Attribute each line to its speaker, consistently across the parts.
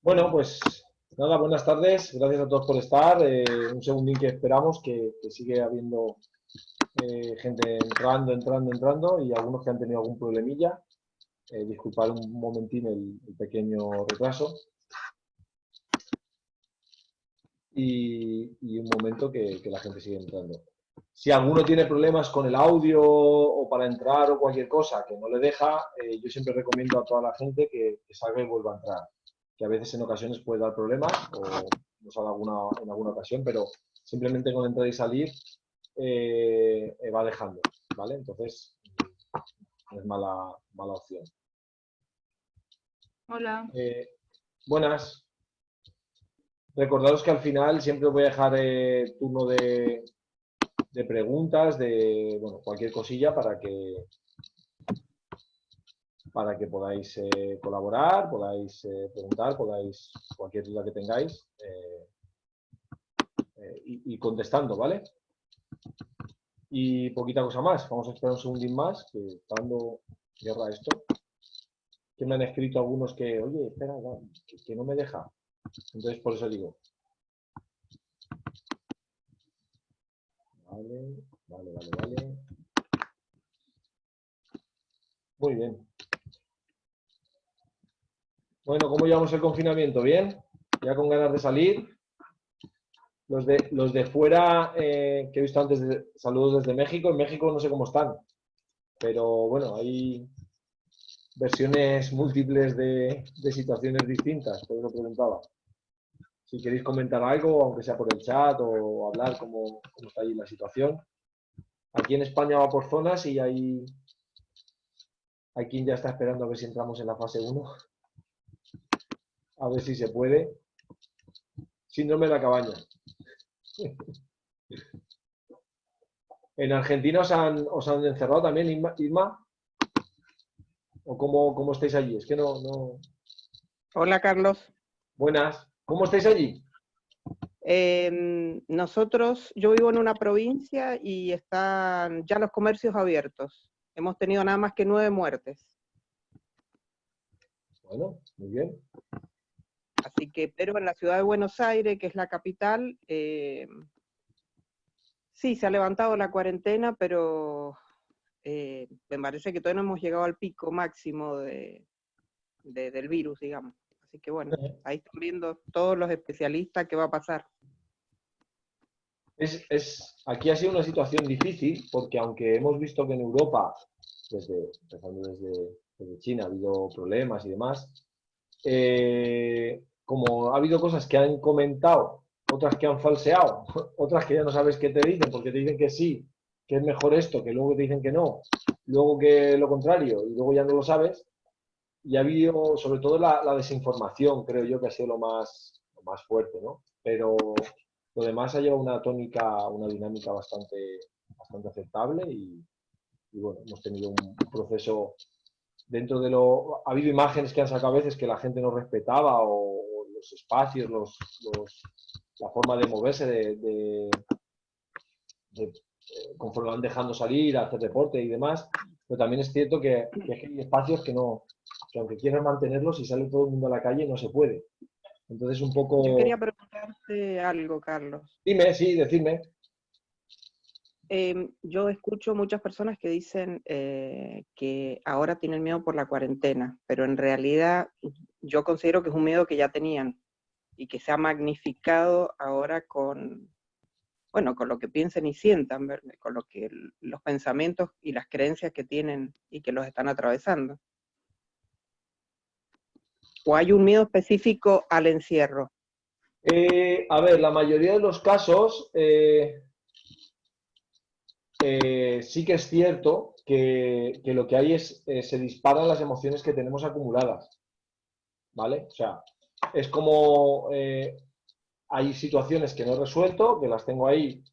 Speaker 1: Bueno, pues nada, buenas tardes. Gracias a todos por estar. Un segundín que esperamos, que sigue habiendo gente entrando y algunos que han tenido algún problemilla. Disculpad un momentín el pequeño retraso. Y un momento que la gente sigue entrando. Si alguno tiene problemas con el audio o para entrar o cualquier cosa que no le deja, yo siempre recomiendo a toda la gente que salga y vuelva a entrar. Que a veces en ocasiones puede dar problemas o nos sale en alguna ocasión, pero simplemente con entrar y salir va dejando, ¿vale? Entonces no es mala opción.
Speaker 2: Hola.
Speaker 1: Buenas. Recordaros que al final siempre os voy a dejar turno de preguntas, de bueno, cualquier cosilla para que podáis colaborar, podáis preguntar, podáis cualquier duda que tengáis y contestando, ¿vale? Y poquita cosa más. Vamos a esperar un segundín más, que está dando guerra esto. Que me han escrito algunos que, oye, espera, que no me deja. Entonces, por eso digo. Vale. Muy bien. Bueno, ¿cómo llevamos el confinamiento? ¿Bien? ¿Ya con ganas de salir? Los de fuera, que he visto antes, saludos desde México. En México no sé cómo están, pero bueno, hay versiones múltiples de situaciones distintas, por eso preguntaba. Si queréis comentar algo, aunque sea por el chat o hablar cómo está ahí la situación. Aquí en España va por zonas y hay quien ya está esperando a ver si entramos en la fase 1. A ver si se puede. Síndrome de la cabaña. ¿En Argentina os han encerrado también, Irma? ¿O cómo estáis allí? Es que no...
Speaker 3: Hola, Carlos.
Speaker 1: Buenas. ¿Cómo estáis allí?
Speaker 3: Yo vivo en una provincia y están ya los comercios abiertos. Hemos tenido nada más que 9 muertes.
Speaker 1: Bueno, muy bien.
Speaker 3: Así que, pero en la ciudad de Buenos Aires, que es la capital, sí, se ha levantado la cuarentena, pero me parece que todavía no hemos llegado al pico máximo del virus, digamos. Así que bueno, ahí están viendo todos los especialistas qué va a pasar.
Speaker 1: Aquí ha sido una situación difícil porque aunque hemos visto que en Europa, empezando desde China, ha habido problemas y demás, como ha habido cosas que han comentado, otras que han falseado, otras que ya no sabes qué te dicen porque te dicen que sí, que es mejor esto, que luego te dicen que no, luego que lo contrario y luego ya no lo sabes, y ha habido sobre todo la desinformación, creo yo que ha sido lo más fuerte, ¿no? Pero lo demás ha llevado una tónica, una dinámica bastante aceptable y bueno, hemos tenido un proceso dentro de lo... Ha habido imágenes que han sacado a veces que la gente no respetaba o los espacios, la forma de moverse, conforme van dejando salir, a hacer deporte y demás, pero también es cierto que hay espacios que aunque quieras mantenerlos, si sale todo el mundo a la calle no se puede. Entonces un poco...
Speaker 3: Yo quería preguntarte algo, Carlos.
Speaker 1: Dime, sí, decidme.
Speaker 3: Yo escucho muchas personas que dicen que ahora tienen miedo por la cuarentena, pero en realidad yo considero que es un miedo que ya tenían y que se ha magnificado ahora con lo que piensen y sientan, con los pensamientos y las creencias que tienen y que los están atravesando. ¿O hay un miedo específico al encierro?
Speaker 1: A ver, la mayoría de los casos sí que es cierto que lo que hay es, se disparan las emociones que tenemos acumuladas, ¿vale? O sea, es como hay situaciones que no he resuelto, que las tengo ahí,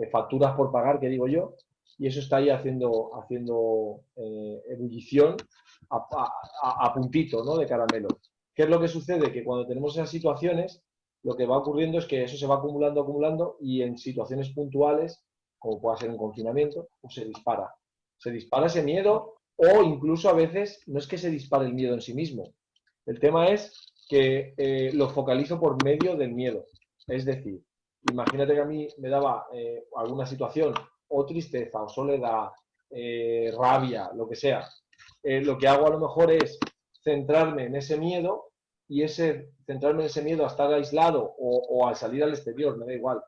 Speaker 1: facturas por pagar, que digo yo, y eso está ahí haciendo ebullición a puntito, ¿no? De caramelo. ¿Qué es lo que sucede? Que cuando tenemos esas situaciones, lo que va ocurriendo es que eso se va acumulando y en situaciones puntuales, como pueda ser un confinamiento, pues se dispara. Se dispara ese miedo o incluso a veces no es que se dispare el miedo en sí mismo. El tema es que lo focalizo por medio del miedo. Es decir, imagínate que a mí me daba alguna situación, o tristeza, o soledad, rabia, lo que sea. Lo que hago a lo mejor es centrarme en ese miedo y centrarme en ese miedo a estar aislado o al salir al exterior, me da igual.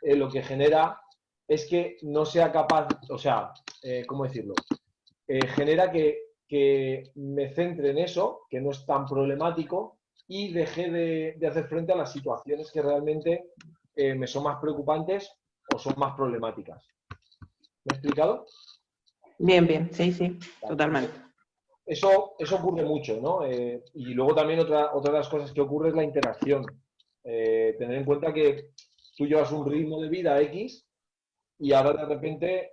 Speaker 1: Lo que genera es que no sea capaz, o sea, ¿cómo decirlo? Genera que me centre en eso, que no es tan problemático, y dejé de hacer frente a las situaciones que realmente me son más preocupantes o son más problemáticas. ¿Me he explicado?
Speaker 3: Bien, bien, sí, sí, totalmente.
Speaker 1: Eso ocurre mucho, ¿no? Y luego también otra de las cosas que ocurre es la interacción. Tener en cuenta que tú llevas un ritmo de vida X y ahora de repente,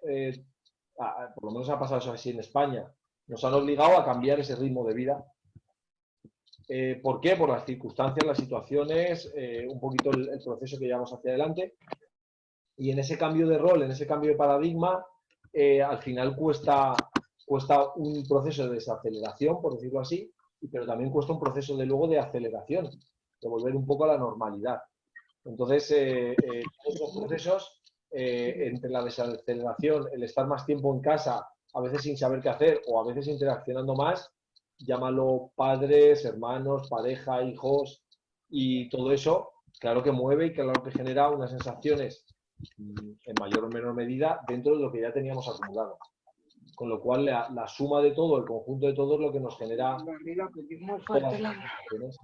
Speaker 1: por lo menos ha pasado eso así en España, nos han obligado a cambiar ese ritmo de vida. ¿Por qué? Por las circunstancias, las situaciones, un poquito el proceso que llevamos hacia adelante. Y en ese cambio de rol, en ese cambio de paradigma, al final cuesta un proceso de desaceleración, por decirlo así, pero también cuesta un proceso de luego de aceleración, de volver un poco a la normalidad. Entonces, esos procesos, entre la desaceleración, el estar más tiempo en casa, a veces sin saber qué hacer o a veces interaccionando más, llámalo padres, hermanos, pareja, hijos, y todo eso, claro que mueve y claro que genera unas sensaciones en mayor o menor medida dentro de lo que ya teníamos acumulado. Con lo cual, la suma de todo, el conjunto de todo es lo que nos genera todas las sensaciones.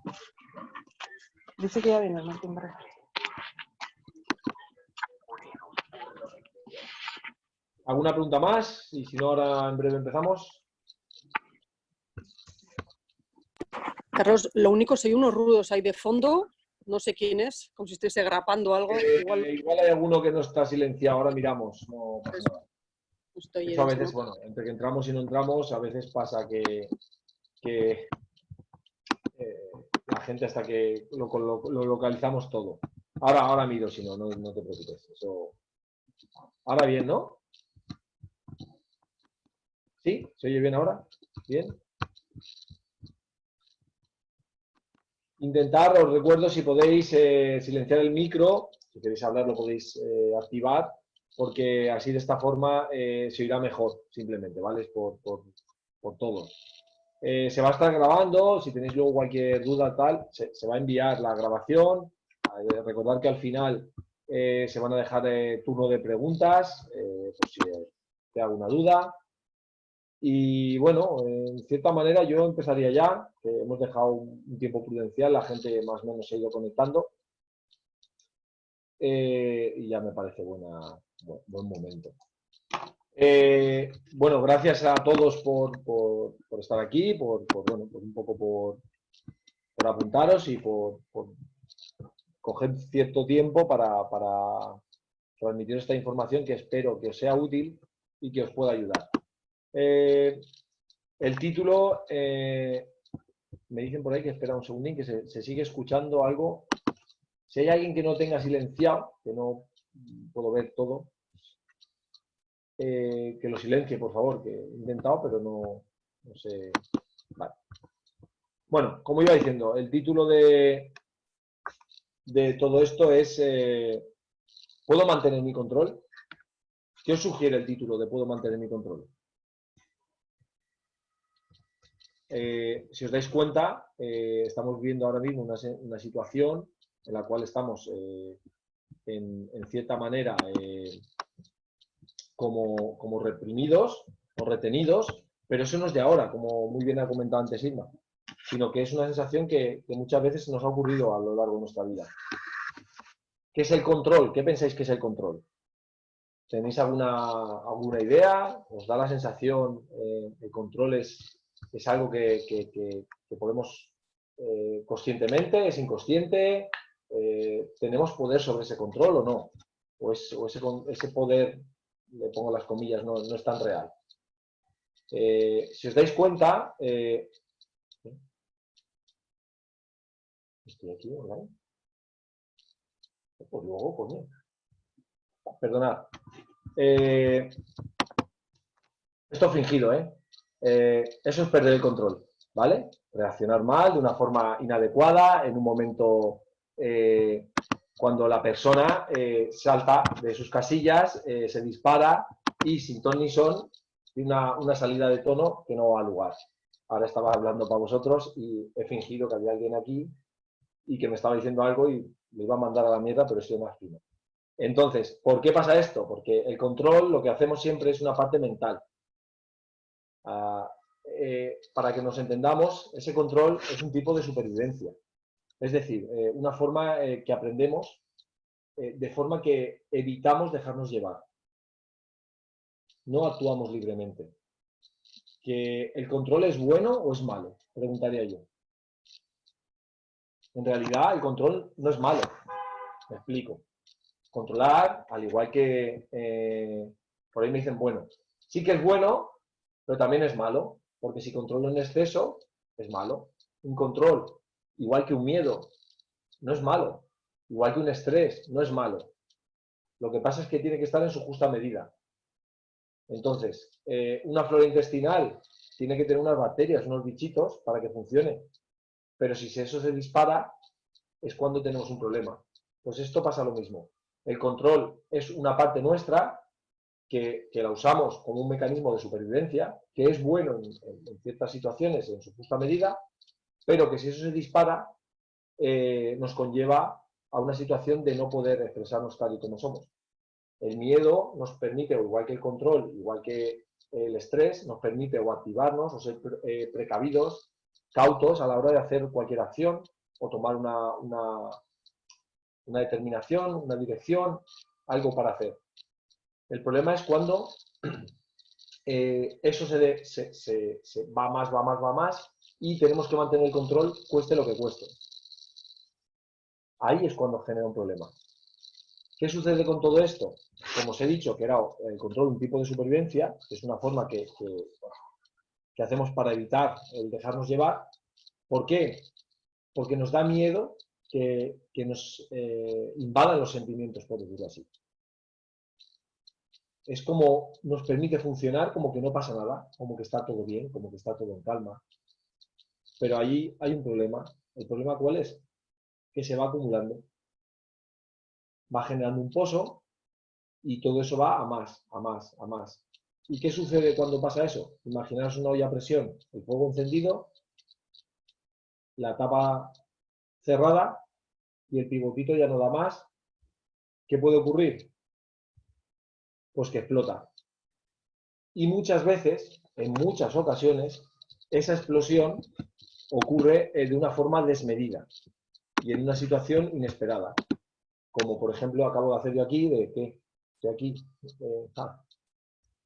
Speaker 3: Dice que ya viene el timbre.
Speaker 1: ¿Alguna pregunta más? Y si no, ahora en breve empezamos.
Speaker 2: Carlos, lo único, si hay unos ruidos ahí de fondo, no sé quién es, como si estuviese grapando algo.
Speaker 1: Igual hay alguno que no está silenciado, ahora miramos, no pasa nada. Eso a veces, bueno, entre que entramos y no entramos, a veces pasa que la gente hasta que lo localizamos todo. Ahora miro, si no, no te preocupes. Eso... Ahora bien, ¿no? ¿Sí? ¿Se oye bien ahora? ¿Bien? Intentar, os recuerdo, si podéis silenciar el micro, si queréis hablar lo podéis activar, porque así de esta forma se oirá mejor, simplemente, ¿vale? Por todos. Se va a estar grabando, si tenéis luego cualquier duda tal, se va a enviar la grabación. Recordad que al final se van a dejar turno de preguntas, por si te hago una duda. Y bueno, en cierta manera yo empezaría ya, que hemos dejado un tiempo prudencial, la gente más o menos se ha ido conectando. Y ya me parece buen momento. Bueno, gracias a todos por estar aquí, bueno, un poco por apuntaros y por coger cierto tiempo para transmitir esta información que espero que os sea útil y que os pueda ayudar. El título, me dicen por ahí que espera un segundín, que se sigue escuchando algo. Si hay alguien que no tenga silenciado, que no puedo ver todo, que lo silencie, por favor, que he intentado, pero no sé. Vale. Bueno, como iba diciendo, el título de todo esto es ¿puedo mantener mi control? ¿Qué os sugiere el título de ¿puedo mantener mi control? Si os dais cuenta, estamos viviendo ahora mismo una situación en la cual estamos, en cierta manera, como reprimidos o retenidos, pero eso no es de ahora, como muy bien ha comentado antes Irma, sino que es una sensación que muchas veces nos ha ocurrido a lo largo de nuestra vida. ¿Qué es el control? ¿Qué pensáis que es el control? ¿Tenéis alguna idea? ¿Os da la sensación el control es algo que podemos conscientemente, es inconsciente? ¿Tenemos poder sobre ese control o no? ¿O ese poder, le pongo las comillas, no es tan real? Si os dais cuenta, estoy aquí, ¿verdad? Pues luego, coño. Perdonad. Esto fingido, ¿eh? Eso es perder el control. ¿vale? Reaccionar mal, de una forma inadecuada, en un momento cuando la persona salta de sus casillas, se dispara y sin ton ni son, y una salida de tono que no va a lugar. Ahora estaba hablando para vosotros y he fingido que había alguien aquí y que me estaba diciendo algo y me iba a mandar a la mierda, pero he sido más fino. Entonces, ¿por qué pasa esto? Porque el control, lo que hacemos siempre es una parte mental. Para que nos entendamos, ese control es un tipo de supervivencia. Es decir, una forma que aprendemos de forma que evitamos dejarnos llevar. No actuamos libremente. ¿Que el control es bueno o es malo? Preguntaría yo. En realidad, el control no es malo. Me explico. Controlar, al igual que por ahí me dicen, bueno, sí que es bueno, pero también es malo, porque si controlo en exceso, es malo. Un control, igual que un miedo, no es malo. Igual que un estrés, no es malo. Lo que pasa es que tiene que estar en su justa medida. Entonces, una flora intestinal tiene que tener unas bacterias, unos bichitos para que funcione. Pero si eso se dispara, es cuando tenemos un problema. Pues esto pasa lo mismo. El control es una parte nuestra que la usamos como un mecanismo de supervivencia, que es bueno en ciertas situaciones, en su justa medida, pero que si eso se dispara, nos conlleva a una situación de no poder expresarnos tal y como somos. El miedo nos permite, igual que el control, igual que el estrés, nos permite o activarnos o ser precavidos, cautos a la hora de hacer cualquier acción o tomar una determinación, una dirección, algo para hacer. El problema es cuando eso se va más y tenemos que mantener el control cueste lo que cueste. Ahí es cuando genera un problema. ¿Qué sucede con todo esto? Como os he dicho, que era el control un tipo de supervivencia, que es una forma que hacemos para evitar el dejarnos llevar. ¿Por qué? Porque nos da miedo que nos invadan los sentimientos, por decirlo así. Es como nos permite funcionar como que no pasa nada, como que está todo bien, como que está todo en calma. Pero ahí hay un problema. ¿El problema cuál es? Que se va acumulando. Va generando un pozo y todo eso va a más, a más, a más. ¿Y qué sucede cuando pasa eso? Imaginaos una olla a presión, el fuego encendido, la tapa cerrada y el pivotito ya no da más. ¿Qué puede ocurrir? Pues que explota. Y muchas veces, en muchas ocasiones, esa explosión ocurre de una forma desmedida y en una situación inesperada. Como por ejemplo acabo de hacer yo aquí, de que estoy aquí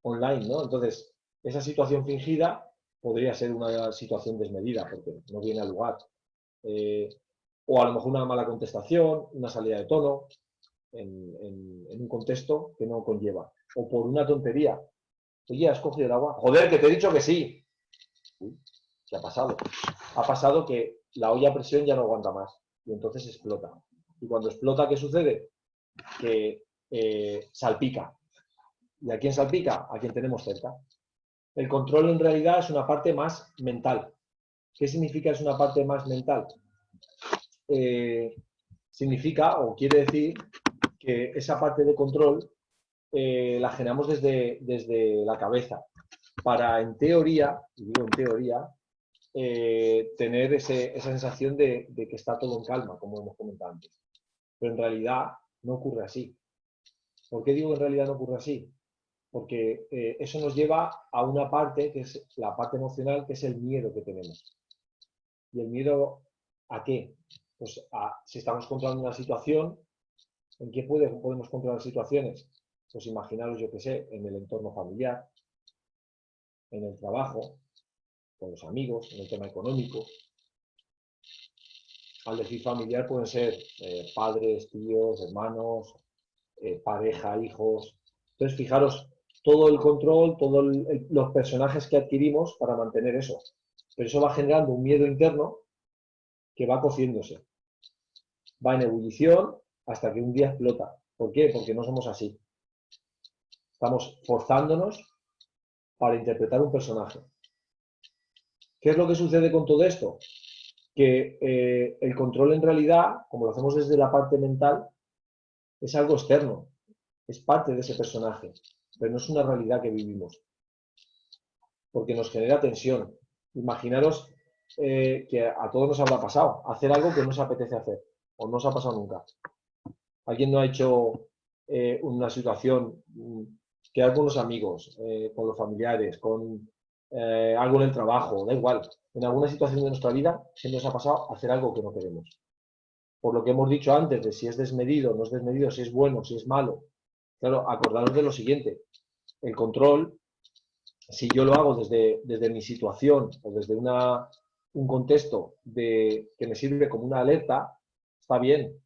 Speaker 1: online, ¿no? Entonces, esa situación fingida podría ser una situación desmedida, porque no viene al lugar. O a lo mejor una mala contestación, una salida de tono, en un contexto que no conlleva. O por una tontería. Oye, ¿has cogido el agua? Joder, que te he dicho que sí. Uy, ¿qué ha pasado? Ha pasado que la olla a presión ya no aguanta más y entonces explota. Y cuando explota, ¿qué sucede? Que salpica. ¿Y a quién salpica? A quien tenemos cerca. El control en realidad es una parte más mental. ¿Qué significa es una parte más mental? Significa o quiere decir que esa parte de control la generamos desde la cabeza para, en teoría, y digo en teoría, tener esa sensación de que está todo en calma, como hemos comentado antes. Pero en realidad no ocurre así. ¿Por qué digo que en realidad no ocurre así? Porque eso nos lleva a una parte que es la parte emocional, que es el miedo que tenemos. ¿Y el miedo a qué? Pues si estamos controlando una situación, ¿en qué podemos controlar situaciones? Pues imaginaros, yo qué sé, en el entorno familiar, en el trabajo, con los amigos, en el tema económico. Al decir familiar pueden ser padres, tíos, hermanos, pareja, hijos. Entonces, fijaros, todo el control, todos los personajes que adquirimos para mantener eso. Pero eso va generando un miedo interno que va cociéndose. Va en ebullición hasta que un día explota. ¿Por qué? Porque no somos así. Estamos forzándonos para interpretar un personaje. ¿Qué es lo que sucede con todo esto? Que el control en realidad, como lo hacemos desde la parte mental, es algo externo, es parte de ese personaje, pero no es una realidad que vivimos, porque nos genera tensión. Imaginaros que a todos nos habrá pasado, hacer algo que no os apetece hacer, o no os ha pasado nunca. ¿Alguien no ha hecho una situación, quedar con los amigos, con los familiares, con algo en el trabajo, da igual, en alguna situación de nuestra vida se nos ha pasado hacer algo que no queremos? Por lo que hemos dicho antes, de si es desmedido, no es desmedido, si es bueno, si es malo. Claro, acordaros de lo siguiente, el control, si yo lo hago desde mi situación o desde un contexto que me sirve como una alerta, está bien.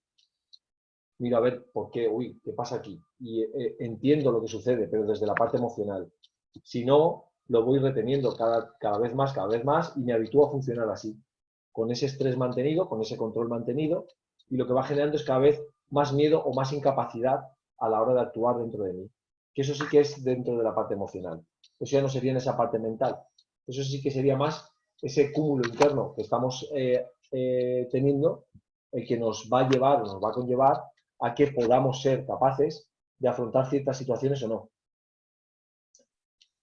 Speaker 1: Miro a ver por qué, ¿qué pasa aquí? Y entiendo lo que sucede, pero desde la parte emocional. Si no, lo voy reteniendo cada vez más, y me habitúo a funcionar así, con ese estrés mantenido, con ese control mantenido, y lo que va generando es cada vez más miedo o más incapacidad a la hora de actuar dentro de mí. Que eso sí que es dentro de la parte emocional. Eso ya no sería en esa parte mental. Eso sí que sería más ese cúmulo interno que estamos teniendo, el que nos va a llevar, nos va a conllevar a que podamos ser capaces de afrontar ciertas situaciones o no.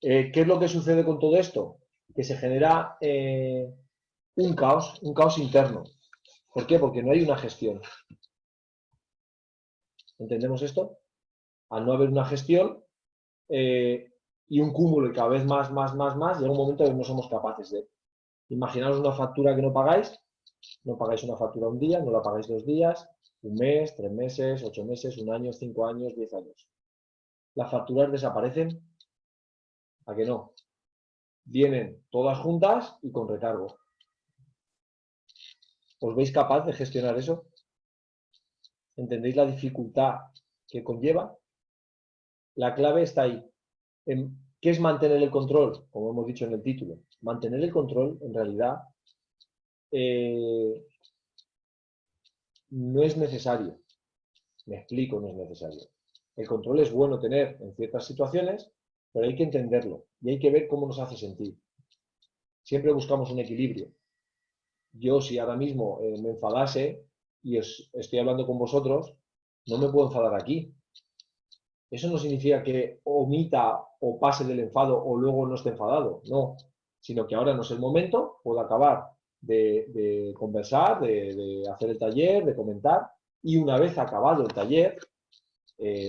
Speaker 1: ¿Qué es lo que sucede con todo esto? Que se genera un caos interno. ¿Por qué? Porque no hay una gestión. ¿Entendemos esto? Al no haber una gestión y un cúmulo y cada vez más, llega un momento en que no somos capaces de. Imaginaos una factura que no pagáis una factura un día, no la pagáis 2 días, un mes, 3 meses, 8 meses, 1 año, 5 años, 10 años. Las facturas desaparecen, ¿a que no? Vienen todas juntas y con recargo. ¿Os veis capaz de gestionar eso? ¿Entendéis la dificultad que conlleva? La clave está ahí. ¿Qué es mantener el control? Como hemos dicho en el título. Mantener el control, en realidad, no es necesario. Me explico, no es necesario. El control es bueno tener en ciertas situaciones, pero hay que entenderlo y hay que ver cómo nos hace sentir. Siempre buscamos un equilibrio. Yo, si ahora mismo me enfadase y estoy hablando con vosotros, no me puedo enfadar aquí. Eso no significa que omita o pase del enfado o luego no esté enfadado, no. Sino que ahora no es el momento, puedo acabar de conversar, de hacer el taller, de comentar, y una vez acabado el taller,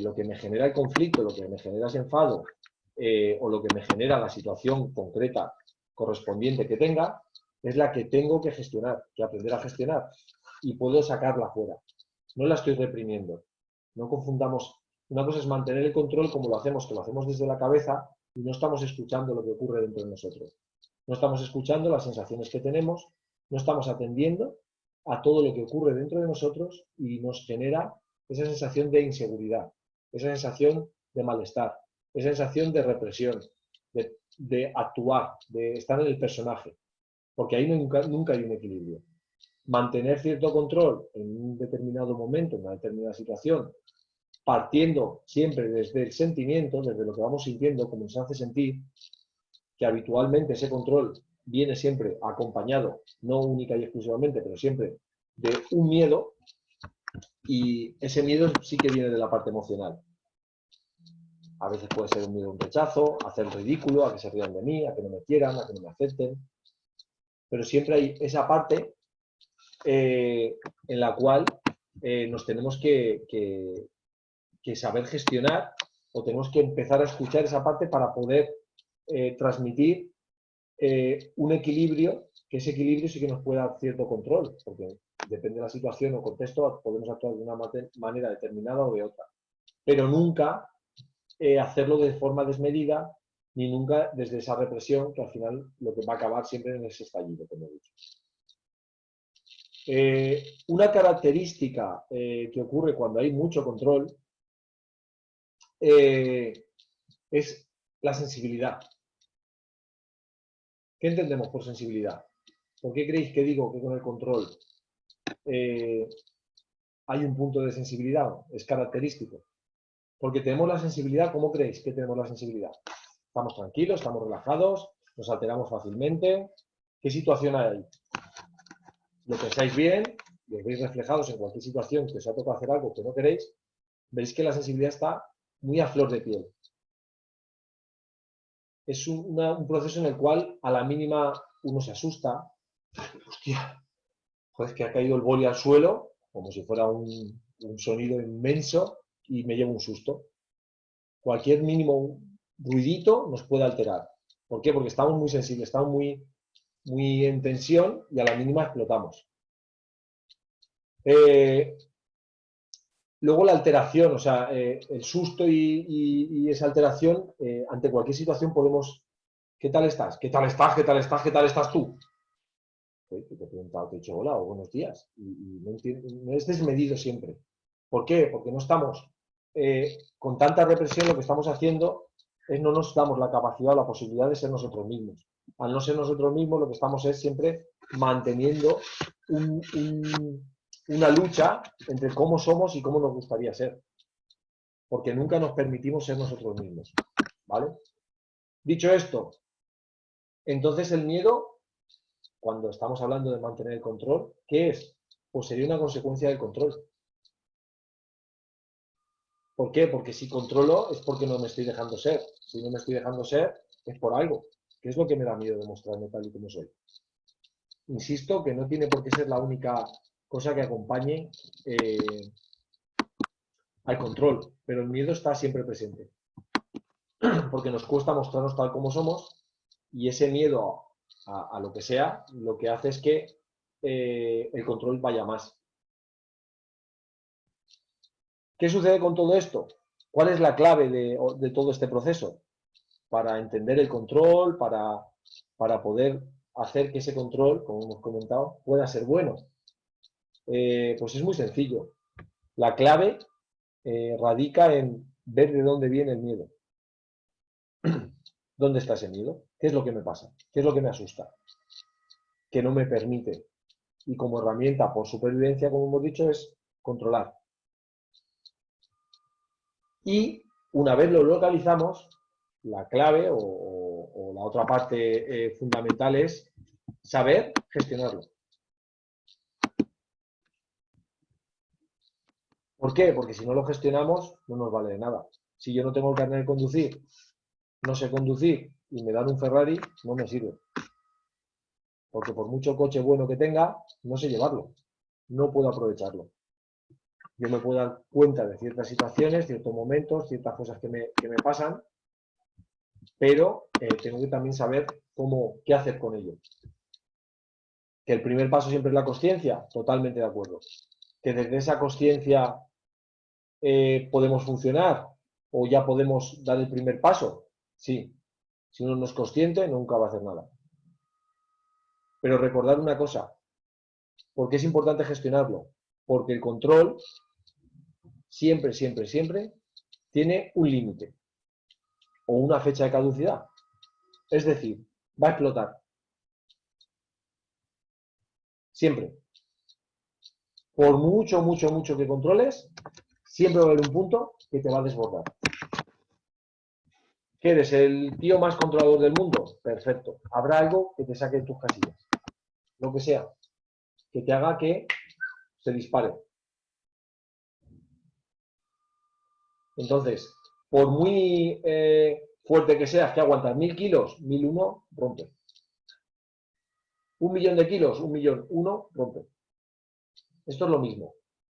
Speaker 1: lo que me genera el conflicto, lo que me genera ese enfado, o lo que me genera la situación concreta correspondiente que tenga, es la que tengo que gestionar, que aprender a gestionar, y puedo sacarla fuera. No la estoy reprimiendo. No confundamos. Una cosa es mantener el control como lo hacemos, que lo hacemos desde la cabeza, y no estamos escuchando lo que ocurre dentro de nosotros. No estamos escuchando las sensaciones que tenemos, no estamos atendiendo a todo lo que ocurre dentro de nosotros y nos genera esa sensación de inseguridad, esa sensación de malestar, esa sensación de represión, de actuar, de estar en el personaje, porque ahí nunca hay un equilibrio. Mantener cierto control en un determinado momento, en una determinada situación, partiendo siempre desde el sentimiento, desde lo que vamos sintiendo, como nos hace sentir, que habitualmente ese control viene siempre acompañado, no única y exclusivamente, pero siempre de un miedo, y ese miedo sí que viene de la parte emocional. A veces puede ser un miedo a un rechazo, a hacer el ridículo, a que se rían de mí, a que no me quieran, a que no me acepten, pero siempre hay esa parte en la cual nos tenemos que saber gestionar, o tenemos que empezar a escuchar esa parte para poder transmitir un equilibrio, que ese equilibrio sí que nos puede dar cierto control, porque depende de la situación o contexto, podemos actuar de una manera determinada o de otra. Pero nunca hacerlo de forma desmedida, ni nunca desde esa represión, que al final lo que va a acabar siempre en ese estallido, como he dicho. Una característica que ocurre cuando hay mucho control es la sensibilidad. ¿Qué entendemos por sensibilidad? ¿Por qué creéis que digo que con el control hay un punto de sensibilidad? Es característico. Porque tenemos la sensibilidad, ¿cómo creéis que tenemos la sensibilidad? Estamos tranquilos, estamos relajados, nos alteramos fácilmente, ¿Qué situación hay ahí? Lo pensáis bien, y os veis reflejados en cualquier situación que os ha tocado hacer algo que no queréis, veis que la sensibilidad está muy a flor de piel. Es un proceso en el cual a la mínima uno se asusta. Hostia, joder, que ha caído el boli al suelo, como si fuera un sonido inmenso, y me llevo un susto. Cualquier mínimo ruidito nos puede alterar. ¿Por qué? Porque estamos muy sensibles, estamos muy en tensión y a la mínima explotamos. Luego la alteración, o sea, el susto y esa alteración, ante cualquier situación podemos... ¿Qué tal estás? ¿Qué tal estás? ¿Qué tal estás? ¿Qué tal estás tú? Te he preguntado, te he dicho hola o buenos días. Y no es desmedido siempre. ¿Por qué? Porque no estamos con tanta represión, lo que estamos haciendo es no nos damos la capacidad o la posibilidad de ser nosotros mismos. Al no ser nosotros mismos, lo que estamos es siempre manteniendo una lucha entre cómo somos y cómo nos gustaría ser. Porque nunca nos permitimos ser nosotros mismos. ¿Vale? Dicho esto, entonces el miedo, cuando estamos hablando de mantener el control, ¿qué es? Pues sería una consecuencia del control. ¿Por qué? Porque si controlo es porque no me estoy dejando ser. Si no me estoy dejando ser, es por algo. ¿Qué es lo que me da miedo demostrarme tal y como soy? Insisto que no tiene por qué ser la única cosa que acompañe al control, pero el miedo está siempre presente. Porque nos cuesta mostrarnos tal como somos y ese miedo a lo que sea, lo que hace es que el control vaya más. ¿Qué sucede con todo esto? ¿Cuál es la clave de todo este proceso? Para entender el control, para poder hacer que ese control, como hemos comentado, pueda ser bueno. Pues es muy sencillo. La clave radica en ver de dónde viene el miedo. ¿Dónde está ese miedo? ¿Qué es lo que me pasa? ¿Qué es lo que me asusta? Que no me permite. Y como herramienta por supervivencia, como hemos dicho, es controlar. Y una vez lo localizamos, la clave o la otra parte fundamental es saber gestionarlo. ¿Por qué? Porque si no lo gestionamos, no nos vale de nada. Si yo no tengo el carnet de conducir, no sé conducir y me dan un Ferrari, no me sirve. Porque por mucho coche bueno que tenga, no sé llevarlo. No puedo aprovecharlo. Yo me puedo dar cuenta de ciertas situaciones, ciertos momentos, ciertas cosas que me pasan, pero tengo que también saber qué hacer con ello. Que el primer paso siempre es la consciencia, totalmente de acuerdo. Que desde esa consciencia podemos funcionar o ya podemos dar el primer paso, sí. Si uno no es consciente, nunca va a hacer nada. Pero recordar una cosa, ¿por qué es importante gestionarlo? Porque el control siempre, siempre, siempre tiene un límite o una fecha de caducidad. Es decir, va a explotar. Siempre. Por mucho, mucho, mucho que controles, siempre va a haber un punto que te va a desbordar. ¿Que eres el tío más controlador del mundo? Perfecto. Habrá algo que te saque de tus casillas. Lo que sea. Que te haga que se dispare. Entonces, por muy fuerte que seas, que aguantas 1000 kilos, 1001, rompe. 1.000.000 de kilos, 1.000.001, rompe. Esto es lo mismo.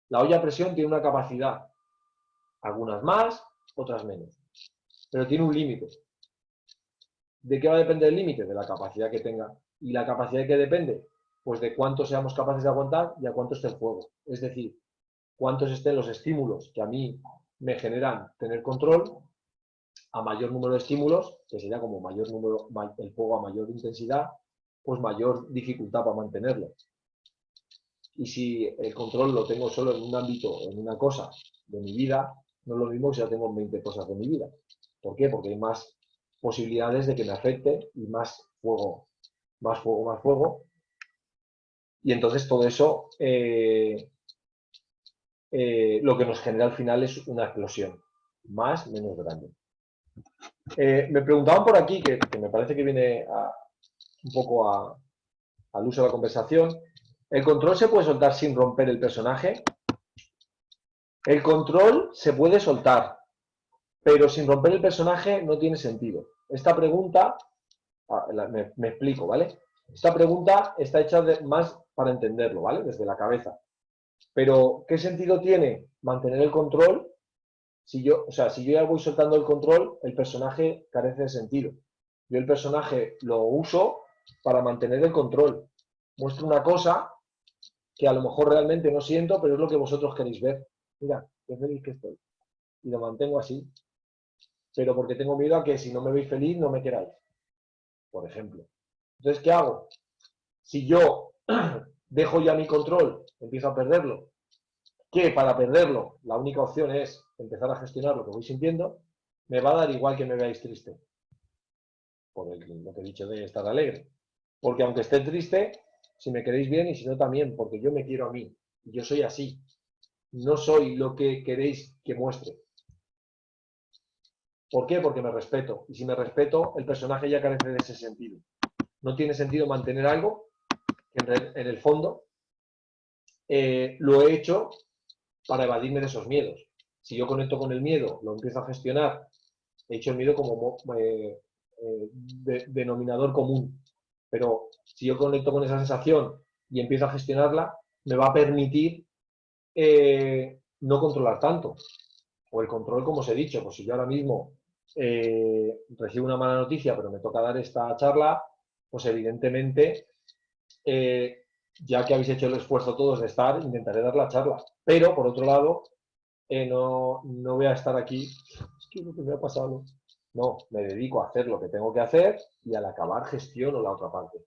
Speaker 1: La olla a presión tiene una capacidad. Algunas más, otras menos. Pero tiene un límite. ¿De qué va a depender el límite? De la capacidad que tenga. ¿Y la capacidad de qué depende? Pues de cuánto seamos capaces de aguantar y a cuánto esté el fuego. Es decir, cuántos estén los estímulos que a mí me generan tener control, a mayor número de estímulos, que sería como mayor número, el fuego a mayor intensidad, pues mayor dificultad para mantenerlo. Y si el control lo tengo solo en un ámbito, en una cosa de mi vida, no es lo mismo que si ya tengo 20 cosas de mi vida. ¿Por qué? Porque hay más posibilidades de que me afecte y más fuego, más fuego, más fuego. Y entonces todo eso lo que nos genera al final es una explosión, más, menos grande. Me preguntaban por aquí, que me parece que viene un poco al uso de la conversación. ¿El control se puede soltar sin romper el personaje? El control se puede soltar, pero sin romper el personaje no tiene sentido. Esta pregunta, me explico, ¿vale? Esta pregunta está hecha más para entenderlo, ¿vale? Desde la cabeza. Pero, ¿qué sentido tiene mantener el control? Si yo ya voy soltando el control, el personaje carece de sentido. Yo el personaje lo uso para mantener el control. Muestro una cosa que a lo mejor realmente no siento, pero es lo que vosotros queréis ver. Mira, qué feliz que estoy. Y lo mantengo así. Pero porque tengo miedo a que si no me veis feliz, no me queráis. Por ejemplo. Entonces, ¿qué hago? Si yo dejo ya mi control, empiezo a perderlo, que para perderlo la única opción es empezar a gestionar lo que voy sintiendo, me va a dar igual que me veáis triste. Por lo que he dicho de estar alegre. Porque aunque esté triste, si me queréis bien y si no también, porque yo me quiero a mí. Y yo soy así. No soy lo que queréis que muestre. ¿Por qué? Porque me respeto. Y si me respeto, el personaje ya carece de ese sentido. No tiene sentido mantener algo que en el fondo lo he hecho para evadirme de esos miedos. Si yo conecto con el miedo, lo empiezo a gestionar, he hecho el miedo como denominador común. Pero si yo conecto con esa sensación y empiezo a gestionarla, me va a permitir no controlar tanto. O el control, como os he dicho, pues si yo ahora mismo recibo una mala noticia, pero me toca dar esta charla, pues evidentemente, ya que habéis hecho el esfuerzo todos de estar, intentaré dar la charla. Pero, por otro lado, no voy a estar aquí, es que lo que me ha pasado. No, me dedico a hacer lo que tengo que hacer y al acabar gestiono la otra parte.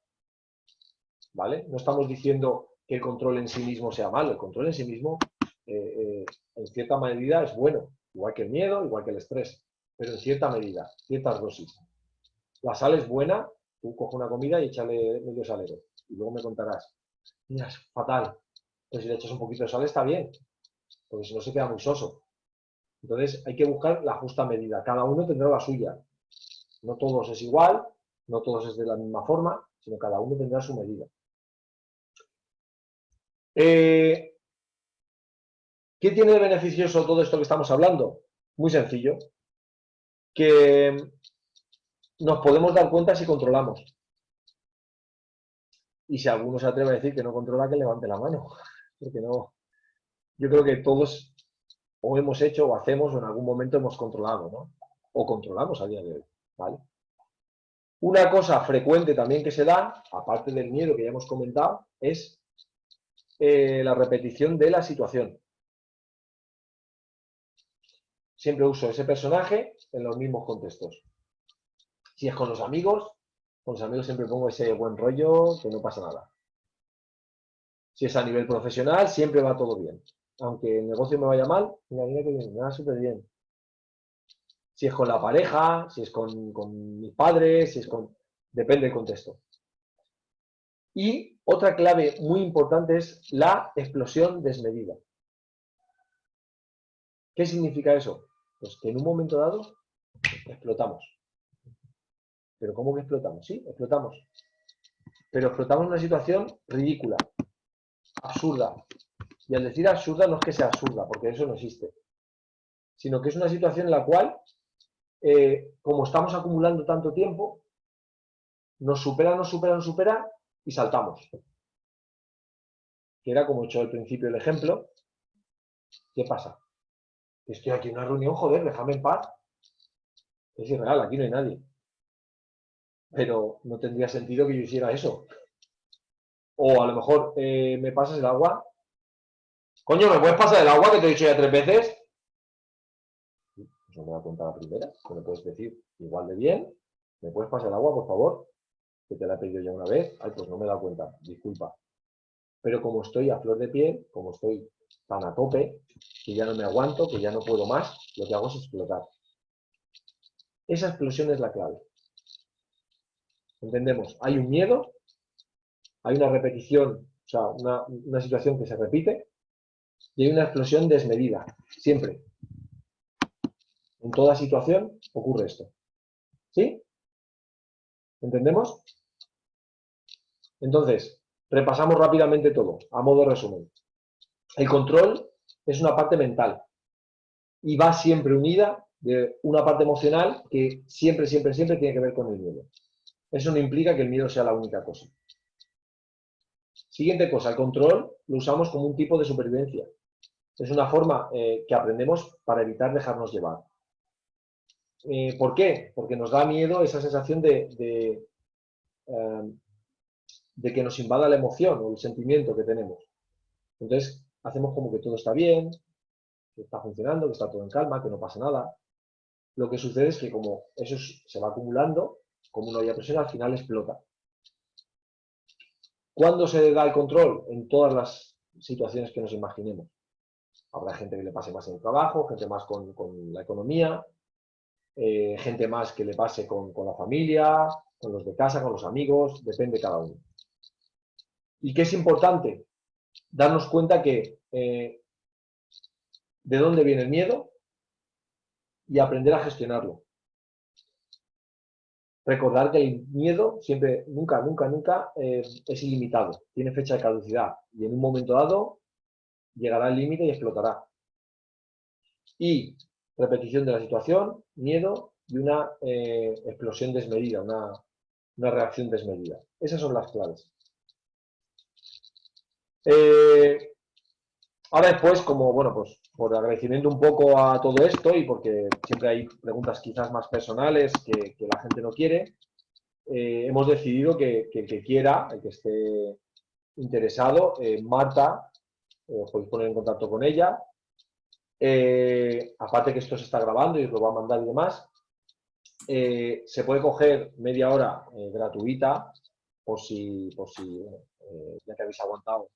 Speaker 1: ¿Vale? No estamos diciendo que el control en sí mismo sea malo, el control en sí mismo en cierta medida es bueno, igual que el miedo, igual que el estrés, pero en cierta medida, ciertas dosis. La sal es buena, tú coges una comida y échale medio salero, y luego me contarás, mira, es fatal, pero si le echas un poquito de sal está bien, porque si no se queda muy soso. Entonces hay que buscar la justa medida, cada uno tendrá la suya, no todos es igual, no todos es de la misma forma, sino cada uno tendrá su medida. ¿Qué tiene de beneficioso todo esto que estamos hablando? Muy sencillo, que nos podemos dar cuenta si controlamos. Y si alguno se atreve a decir que no controla, que levante la mano. Porque no, yo creo que todos o hemos hecho o hacemos o en algún momento hemos controlado, ¿no? O controlamos a día de hoy, ¿vale? Una cosa frecuente también que se da, aparte del miedo que ya hemos comentado, es la repetición de la situación. Siempre uso ese personaje en los mismos contextos. Si es con los amigos siempre pongo ese buen rollo, que no pasa nada. Si es a nivel profesional, siempre va todo bien. Aunque el negocio me vaya mal, mira que bien, me va súper bien. Si es con la pareja, si es con mis padres, si es con... Depende del contexto. Y otra clave muy importante es la explosión desmedida. ¿Qué significa eso? Pues que en un momento dado explotamos. ¿Pero cómo que explotamos? Sí, explotamos. Pero explotamos en una situación ridícula, absurda. Y al decir absurda no es que sea absurda, porque eso no existe. Sino que es una situación en la cual, como estamos acumulando tanto tiempo, nos supera y saltamos. Que era como he hecho al principio el ejemplo. ¿Qué pasa? Estoy aquí en una reunión, joder, déjame en paz. Es irreal, aquí no hay nadie. Pero no tendría sentido que yo hiciera eso. O a lo mejor me pasas el agua. Coño, ¿me puedes pasar el agua que te he dicho ya 3 veces? Pues no me da cuenta la primera. ¿Me lo puedes decir igual de bien? ¿Me puedes pasar el agua, por favor? Que te la he pedido ya una vez. Ay, pues no me he dado cuenta, disculpa. Pero como estoy a flor de piel, como estoy tan a tope, que ya no me aguanto, que ya no puedo más, lo que hago es explotar. Esa explosión es la clave. ¿Entendemos? Hay un miedo, hay una repetición, o sea, una situación que se repite, y hay una explosión desmedida, siempre. En toda situación ocurre esto. ¿Sí? ¿Entendemos? Entonces, repasamos rápidamente todo, a modo de resumen. El control es una parte mental y va siempre unida de una parte emocional que siempre, siempre, siempre tiene que ver con el miedo. Eso no implica que el miedo sea la única cosa. Siguiente cosa, el control lo usamos como un tipo de supervivencia. Es una forma que aprendemos para evitar dejarnos llevar. ¿Por qué? Porque nos da miedo esa sensación de que nos invada la emoción o el sentimiento que tenemos. Entonces, hacemos como que todo está bien, que está funcionando, que está todo en calma, que no pasa nada. Lo que sucede es que como eso se va acumulando, como una olla a presión, al final explota. ¿Cuándo se da el control? En todas las situaciones que nos imaginemos. Habrá gente que le pase más en el trabajo, gente más con la economía, gente más que le pase con la familia, con los de casa, con los amigos, depende cada uno. ¿Y qué es importante? Darnos cuenta que de dónde viene el miedo y aprender a gestionarlo. Recordar que el miedo siempre, nunca, nunca, nunca es ilimitado, tiene fecha de caducidad y en un momento dado llegará al límite y explotará. Y repetición de la situación, miedo y una explosión desmedida, una reacción desmedida. Esas son las claves. Ahora después, como, bueno, pues por agradecimiento un poco a todo esto y porque siempre hay preguntas quizás más personales que la gente no quiere, hemos decidido que el que quiera, el que esté interesado, Marta, podéis poner en contacto con ella. Aparte que esto se está grabando y os lo va a mandar y demás, se puede coger media hora gratuita por si ya que habéis aguantado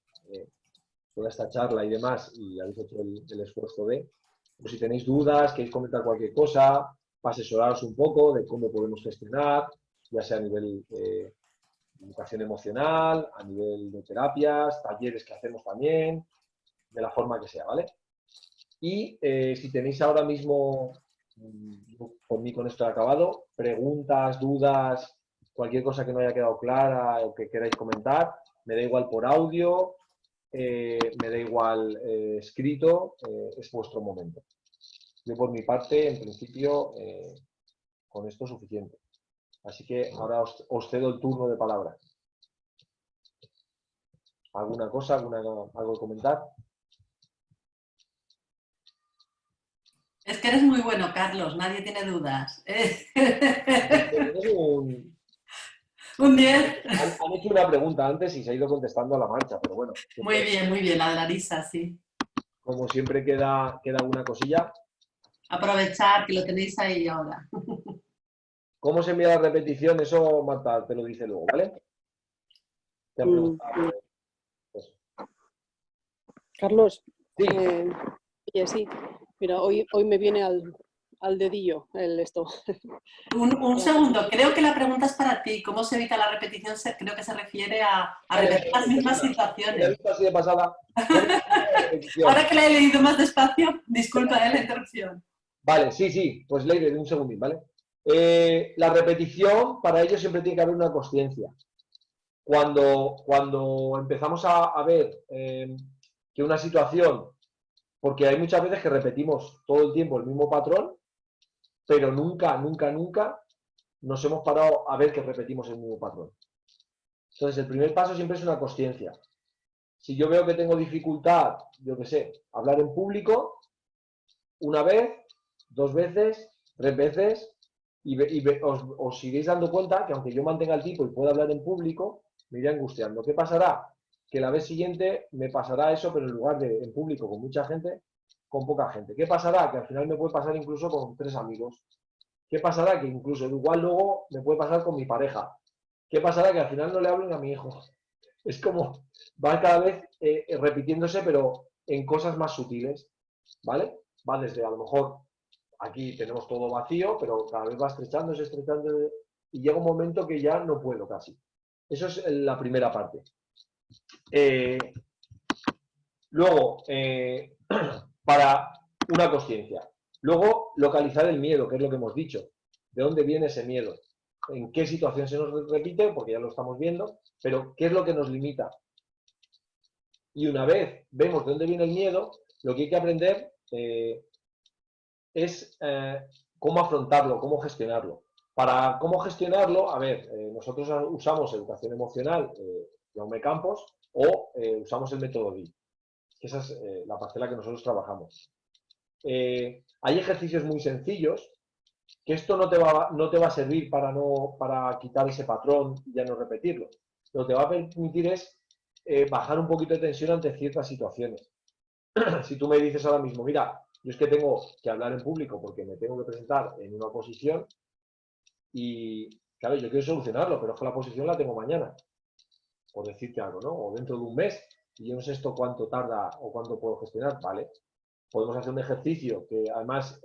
Speaker 1: toda esta charla y demás y habéis hecho el esfuerzo de, pues si tenéis dudas, queréis comentar cualquier cosa, para asesoraros un poco de cómo podemos gestionar, ya sea a nivel de educación emocional, a nivel de terapias, talleres que hacemos también, de la forma que sea, ¿vale? Y si tenéis ahora mismo, por mí con esto he acabado, preguntas, dudas, cualquier cosa que no haya quedado clara o que queráis comentar, me da igual por audio, me da igual escrito, es vuestro momento. Yo por mi parte, en principio, con esto es suficiente. Así que ahora os cedo el turno de palabra. ¿Alguna cosa, algo que comentar?
Speaker 4: Es que eres muy bueno, Carlos, nadie tiene dudas. Un 10.
Speaker 1: Han hecho una pregunta antes y se ha ido contestando a la marcha, pero bueno.
Speaker 4: Muy bien, la de Larisa, sí.
Speaker 1: Como siempre queda alguna cosilla.
Speaker 4: Aprovechar que lo tenéis ahí ahora.
Speaker 1: ¿Cómo se envía la repetición? Eso Marta te lo dice luego, ¿vale? Te han preguntado.
Speaker 2: Carlos,
Speaker 1: Sí.
Speaker 2: oye, sí, mira, hoy me viene al dedillo esto.
Speaker 4: Un segundo, creo que la pregunta es para ti. ¿Cómo se evita la repetición? Creo que se refiere a repetir las mismas situaciones.
Speaker 1: Así de pasada.
Speaker 4: Ahora que la he leído más despacio, disculpa la interrupción.
Speaker 1: Vale, sí, pues Leire, un segundín, ¿vale? La repetición, para ello siempre tiene que haber una consciencia. Cuando empezamos a ver que una situación, porque hay muchas veces que repetimos todo el tiempo el mismo patrón, pero nunca nos hemos parado a ver que repetimos el mismo patrón. Entonces, el primer paso siempre es una consciencia. Si yo veo que tengo dificultad, yo qué sé, hablar en público, una vez, 2 veces, 3 veces, y os iréis dando cuenta que aunque yo mantenga el tipo y pueda hablar en público, me iré angustiando. ¿Qué pasará? Que la vez siguiente me pasará eso, pero en lugar de en público con mucha gente, con poca gente. ¿Qué pasará? Que al final me puede pasar incluso con 3 amigos. ¿Qué pasará? Que incluso igual luego me puede pasar con mi pareja. ¿Qué pasará? Que al final no le hablen a mi hijo. Es como, va cada vez repitiéndose, pero en cosas más sutiles, ¿vale? Va desde, a lo mejor, aquí tenemos todo vacío, pero cada vez va estrechándose, y llega un momento que ya no puedo casi. Eso es la primera parte. Luego, para una consciencia. Luego, localizar el miedo, que es lo que hemos dicho. ¿De dónde viene ese miedo? en qué situación se nos repite, porque ya lo estamos viendo, pero qué es lo que nos limita. Y una vez vemos de dónde viene el miedo, lo que hay que aprender es cómo afrontarlo, cómo gestionarlo. Para cómo gestionarlo, a ver, nosotros usamos educación emocional, Jaume Campos, o usamos el método DIP, que esa es la parcela que nosotros trabajamos. Hay ejercicios muy sencillos, que esto no te va a servir para quitar ese patrón y ya no repetirlo. Lo que te va a permitir es bajar un poquito de tensión ante ciertas situaciones. Si tú me dices ahora mismo, mira, yo es que tengo que hablar en público porque me tengo que presentar en una oposición y, claro, yo quiero solucionarlo, pero es que la oposición la tengo mañana, por decirte algo, ¿no? O dentro de un mes, y yo no sé esto cuánto tarda o cuánto puedo gestionar, ¿vale? Podemos hacer un ejercicio que además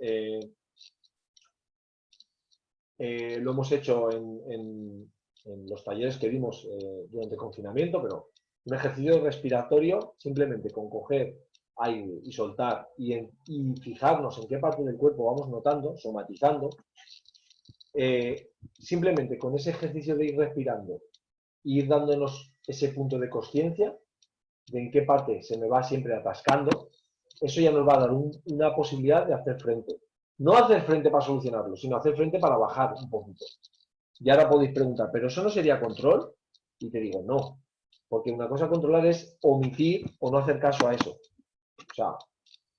Speaker 1: lo hemos hecho en los talleres que dimos durante el confinamiento, pero un ejercicio respiratorio simplemente con coger aire y soltar y fijarnos en qué parte del cuerpo vamos notando, somatizando, simplemente con ese ejercicio de ir respirando y ir dándonos ese punto de consciencia de en qué parte se me va siempre atascando, eso ya nos va a dar una posibilidad de hacer frente. No hacer frente para solucionarlo, sino hacer frente para bajar un poquito. Y ahora podéis preguntar, ¿pero eso no sería control? Y te digo, no. Porque una cosa a controlar es omitir o no hacer caso a eso. O sea,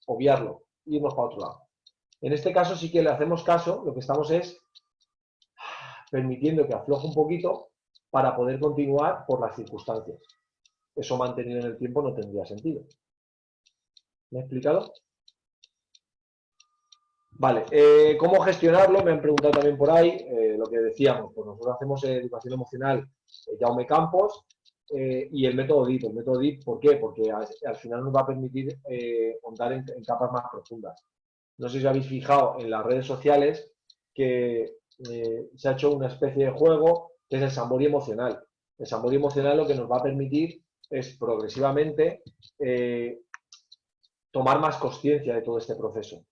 Speaker 1: obviarlo, irnos para otro lado. En este caso sí que le hacemos caso, lo que estamos es permitiendo que afloje un poquito para poder continuar por las circunstancias. Eso mantenido en el tiempo no tendría sentido. ¿Me he explicado? Vale, ¿cómo gestionarlo? Me han preguntado también por ahí, lo que decíamos, pues nosotros hacemos educación emocional Jaume Campos y el método DIP. El método DIP, ¿por qué? Porque al final nos va a permitir ahondar en capas más profundas. No sé si habéis fijado en las redes sociales que se ha hecho una especie de juego que es el Sambori emocional. El Sambori emocional lo que nos va a permitir es progresivamente tomar más conciencia de todo este proceso.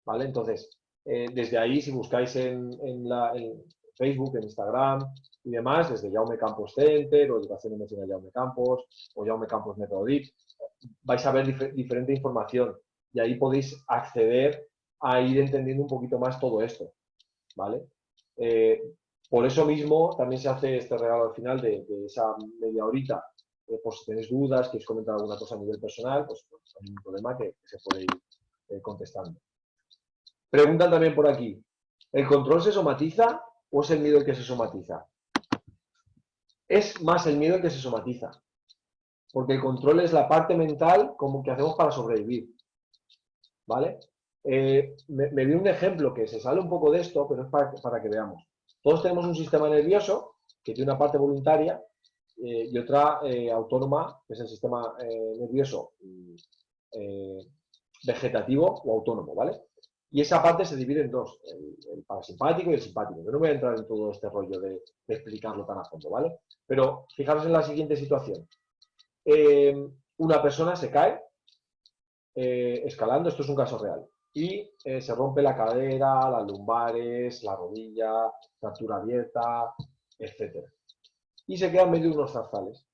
Speaker 1: ¿Vale? Entonces, desde ahí, si buscáis en Facebook, en Instagram y demás, desde Jaume Campos Center o Educación Emocional Jaume Campos o Jaume Campos Método DIP, vais a ver diferente información y ahí podéis acceder a ir entendiendo un poquito más todo esto, ¿vale? Por eso mismo también se hace este regalo al final de esa media horita, por si tenéis dudas, queréis comentar alguna cosa a nivel personal, pues no hay ningún problema que se puede ir contestando. Preguntan también por aquí, ¿el control se somatiza o es el miedo el que se somatiza? Es más el miedo el que se somatiza, porque el control es la parte mental como que hacemos para sobrevivir, ¿vale? Me vi un ejemplo que se sale un poco de esto, pero es para que veamos. Todos tenemos un sistema nervioso que tiene una parte voluntaria y otra autónoma, que es el sistema nervioso vegetativo o autónomo, ¿vale? Y esa parte se divide en dos, el parasimpático y el simpático. Yo no voy a entrar en todo este rollo de explicarlo tan a fondo, ¿vale? Pero fijaros en la siguiente situación. Una persona se cae escalando, esto es un caso real, y se rompe la cadera, las lumbares, la rodilla, fractura abierta, etc. Y se queda en medio de unos zarzales.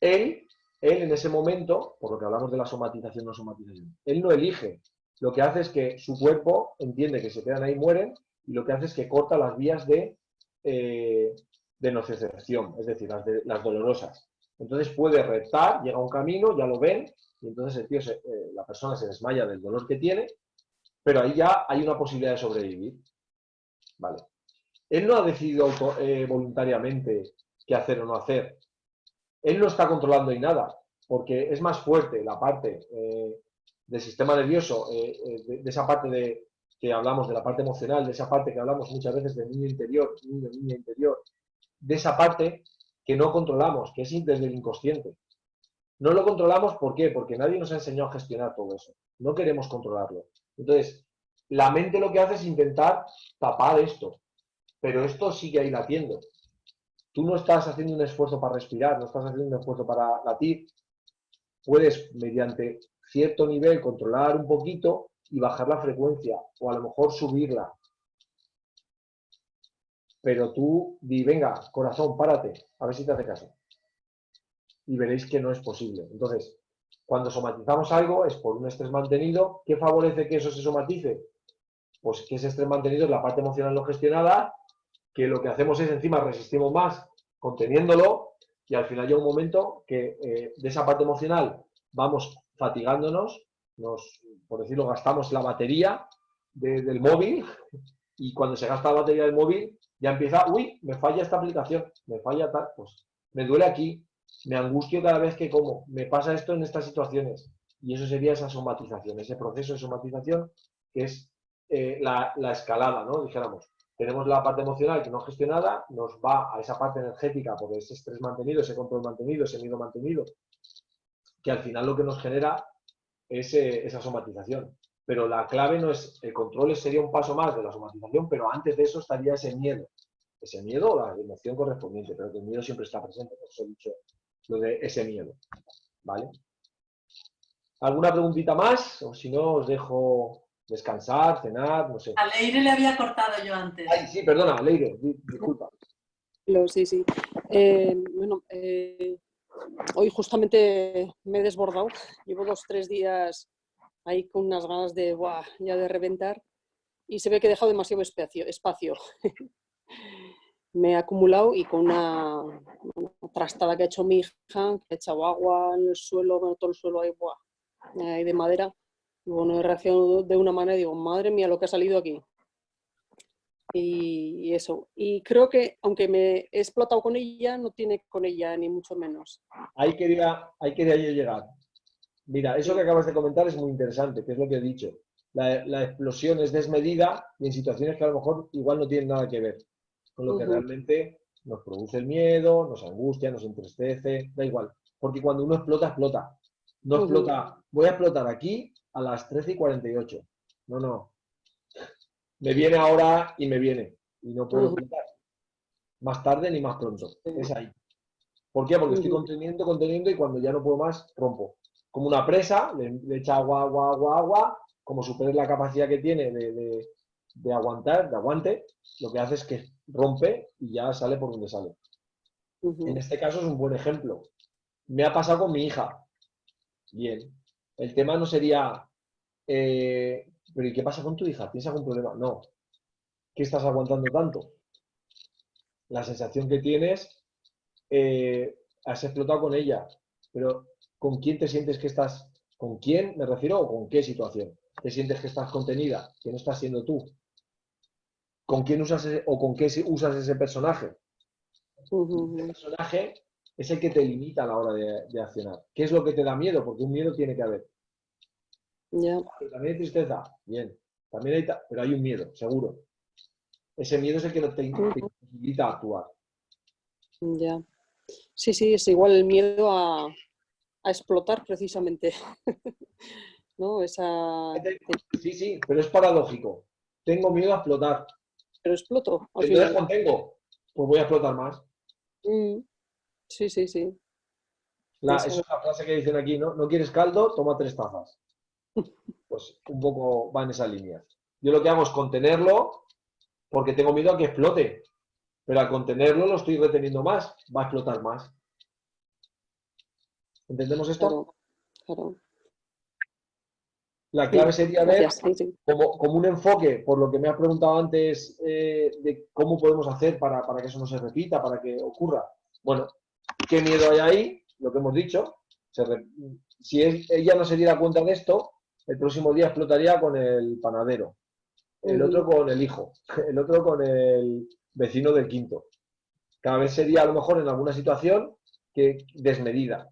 Speaker 1: Él en ese momento, por lo que hablamos de la somatización, no somatización, él no elige. Lo que hace es que su cuerpo entiende que se quedan ahí, mueren, y lo que hace es que corta las vías de nocicepción, es decir, las dolorosas. Entonces puede reptar, llega a un camino, ya lo ven, y entonces el tío la persona se desmaya del dolor que tiene, pero ahí ya hay una posibilidad de sobrevivir. Vale. Él no ha decidido voluntariamente qué hacer o no hacer. Él no está controlando ahí nada, porque es más fuerte la parte del sistema nervioso, de esa parte que hablamos, de la parte emocional, de esa parte que hablamos muchas veces del niño interior, niña interior, de esa parte que no controlamos, que es desde el inconsciente. No lo controlamos, ¿por qué? Porque nadie nos ha enseñado a gestionar todo eso. No queremos controlarlo. Entonces, la mente lo que hace es intentar tapar esto, pero esto sigue ahí latiendo. Tú no estás haciendo un esfuerzo para respirar, no estás haciendo un esfuerzo para latir. Puedes, mediante cierto nivel, controlar un poquito y bajar la frecuencia, o a lo mejor subirla. pero tú di, venga, corazón, párate, a ver si te hace caso. Y veréis que no es posible. Entonces, cuando somatizamos algo es por un estrés mantenido. ¿Qué favorece que eso se somatice? Pues que ese estrés mantenido es la parte emocional no gestionada, que lo que hacemos es encima resistimos más conteniéndolo y al final llega un momento que de esa parte emocional vamos fatigándonos, por decirlo, gastamos la batería del móvil y cuando se gasta la batería del móvil ya empieza, uy, me falla esta aplicación, me falla tal, pues me duele aquí, me angustio cada vez que como, me pasa esto en estas situaciones y eso sería esa somatización, ese proceso de somatización que es la escalada, ¿no? Dijéramos. Tenemos la parte emocional que no gestionada, nos va a esa parte energética por ese estrés mantenido, ese control mantenido, ese miedo mantenido, que al final lo que nos genera es esa somatización. Pero la clave no es, el control sería un paso más de la somatización, pero antes de eso estaría ese miedo o la emoción correspondiente, pero que el miedo siempre está presente, por eso he dicho lo de ese miedo, ¿vale? ¿Alguna preguntita más? O si no, os dejo descansar, cenar, no sé.
Speaker 4: A Leire le había cortado yo antes.
Speaker 1: Ay, sí, perdona, Leire, disculpa.
Speaker 2: Sí, sí. Bueno, hoy justamente me he desbordado. Llevo 2 o 3 días ahí con unas ganas de, ¡buah!, ya de reventar. Y se ve que he dejado demasiado espacio. Me he acumulado y con una trastada que ha hecho mi hija, que ha echado agua en el suelo, bueno, todo el suelo ahí, ¡buah!, ahí de madera. Y bueno, he reaccionado de una manera y digo, madre mía, lo que ha salido aquí. Y eso. Y creo que, aunque me he explotado con ella, no tiene con ella, ni mucho menos.
Speaker 1: Ahí quería yo llegar. Mira, eso que acabas de comentar es muy interesante, que es lo que he dicho. La explosión es desmedida y en situaciones que a lo mejor igual no tienen nada que ver con lo que realmente nos produce el miedo, nos angustia, nos entristece, da igual. Porque cuando uno explota, explota. No explota, voy a explotar aquí a las 13:48. No. Me viene ahora y me viene. Y no puedo explotar. Más tarde ni más pronto. Es ahí. ¿Por qué? Porque estoy conteniendo y cuando ya no puedo más, rompo. Como una presa, le echa agua, como supere la capacidad que tiene de aguantar, de aguante, lo que hace es que rompe y ya sale por donde sale. En este caso es un buen ejemplo. Me ha pasado con mi hija. Bien. El tema no sería, pero ¿y qué pasa con tu hija? ¿Tienes algún problema? No. ¿Qué estás aguantando tanto? La sensación que tienes, has explotado con ella, pero ¿con quién te sientes que estás? ¿Con quién me refiero o con qué situación? ¿Te sientes que estás contenida? ¿Que no estás siendo tú? ¿Con quién usas o con qué usas ese personaje? El personaje es el que te limita a la hora de accionar. ¿Qué es lo que te da miedo? Porque un miedo tiene que haber.
Speaker 2: Yeah.
Speaker 1: Pero también hay tristeza, bien. También hay, pero hay un miedo, seguro. Ese miedo es el que te imposibilita actuar.
Speaker 2: Ya. Sí, es igual el miedo a explotar precisamente. ¿No?
Speaker 1: Sí, pero es paradójico. Tengo miedo a explotar.
Speaker 2: Pero exploto al
Speaker 1: Entonces
Speaker 2: final.
Speaker 1: contengo, pues voy a explotar más.
Speaker 2: Sí.
Speaker 1: Esa es una frase que dicen aquí, ¿no? ¿No quieres caldo? Toma 3 tazas. Pues un poco va en esa línea. Yo lo que hago es contenerlo porque tengo miedo a que explote. Pero al contenerlo lo estoy reteniendo más. Va a explotar más. ¿Entendemos esto?
Speaker 2: Claro.
Speaker 1: La clave sería ver
Speaker 2: Sí.
Speaker 1: como un enfoque, por lo que me has preguntado antes, de cómo podemos hacer para que eso no se repita, para que ocurra. Bueno, ¿qué miedo hay ahí? Lo que hemos dicho. Si ella no se diera cuenta de esto, el próximo día explotaría con el panadero, el otro con el hijo, el otro con el vecino del quinto. Cada vez sería a lo mejor en alguna situación que desmedida.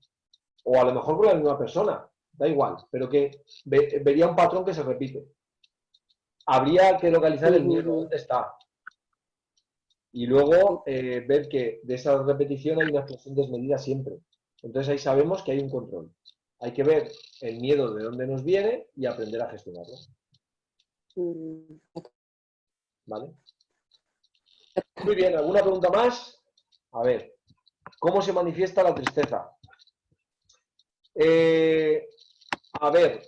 Speaker 1: O a lo mejor con la misma persona, da igual, pero que vería un patrón que se repite. Habría que localizar el miedo, ¿dónde está? Y luego ver que de esa repetición hay una explosión desmedida siempre. Entonces ahí sabemos que hay un control. Hay que ver el miedo de dónde nos viene y aprender a gestionarlo. ¿Vale? Muy bien, ¿alguna pregunta más? A ver, ¿cómo se manifiesta la tristeza? A ver,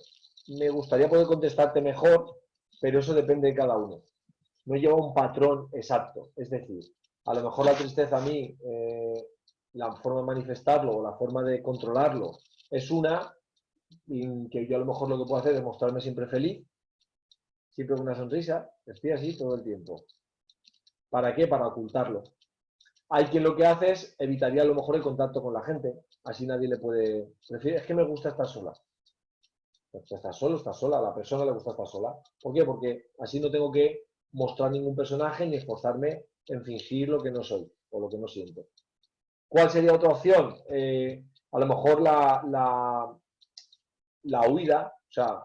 Speaker 1: me gustaría poder contestarte mejor, pero eso depende de cada uno. no lleva un patrón exacto. Es decir, a lo mejor la tristeza a mí, la forma de manifestarlo o la forma de controlarlo es una, y que yo a lo mejor lo que puedo hacer es mostrarme siempre feliz, siempre con una sonrisa, estoy así todo el tiempo. ¿Para qué? Para ocultarlo. Hay quien lo que hace es evitaría a lo mejor el contacto con la gente, así nadie le puede... Es que me gusta estar sola. Estás solo, estás sola, a la persona le gusta estar sola. ¿Por qué? Porque así no tengo que mostrar ningún personaje ni esforzarme en fingir lo que no soy o lo que no siento. ¿Cuál sería otra opción? A lo mejor la huida, o sea,